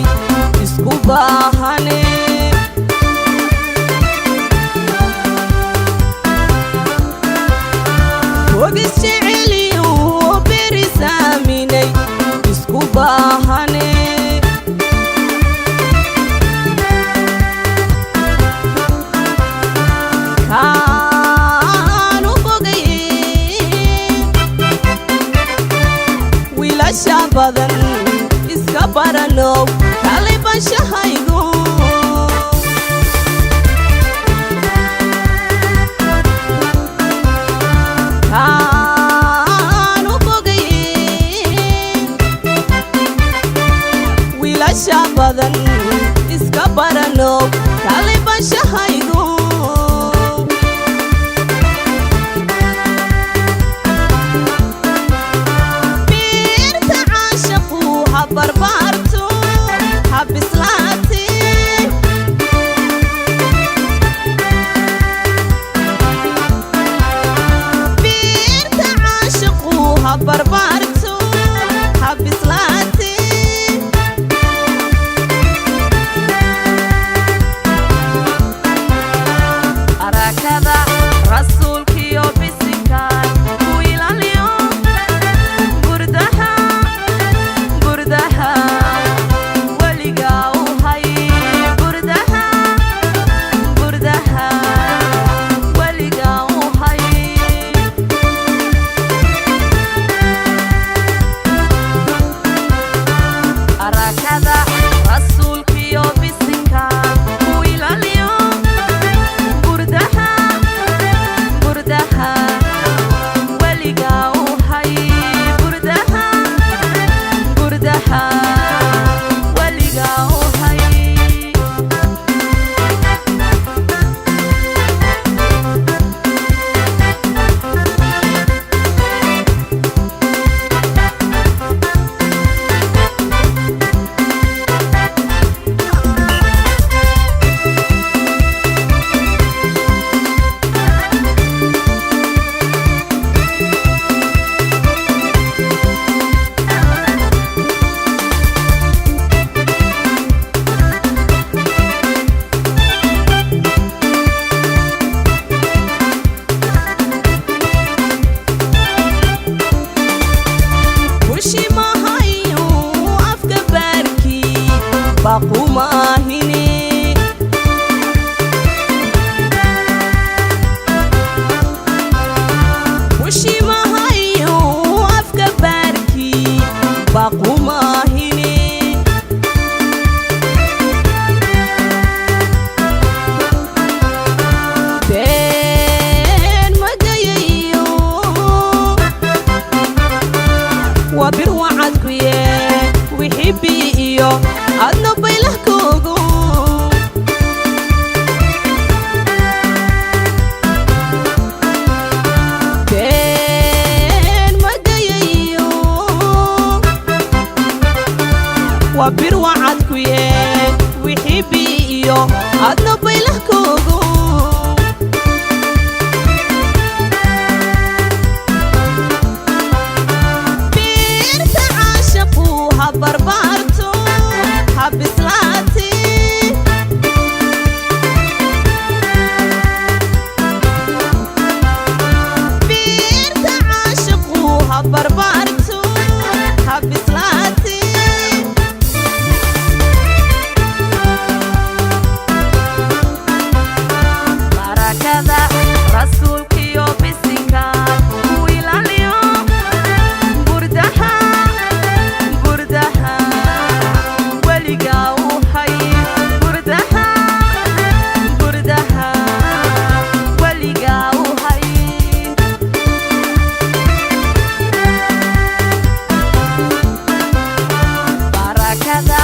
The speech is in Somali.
baranay isku baahane wogis jeceliyo berisaaminay isku baahane kaanu bogaye wiilasha badan iska baranow kalay banshahaygo kaanu bogaye wiilasha badan iska baranow kalay banshahaygo beerta caashaqu ha barbaarto ha bislaate beerta caashaqu ha barbaarto ha bislaate arakada rasuulkiyo bisinkaan ku ilaaliyo burdaha burdaha weligaa u hay burdaha burdaha weligaa u hay arakada rasuulkiyo bisinkaan ku ilaaliyo burdaha burdaha weligaa u hay burdaha burdaha weligaa u hay bushimahayo afka baarkii baqumaahine bushimahayo afka baarkii baqumaahine been magayayo waa bir wacadku yee wixii biiyo adna baylahkoogo been magayayo waa bir wacadku yee wixii biiyo adna baylahkoogo beerta caashaqu ha barbaarto ha bislaate beerta caashaqu ha barbaarto ha bislaate barakada rasuulkiyo bisinkaan ku ilaaliyo burdaha burdaha weligaa u hay burdaha burdaha weligaa u hay barakada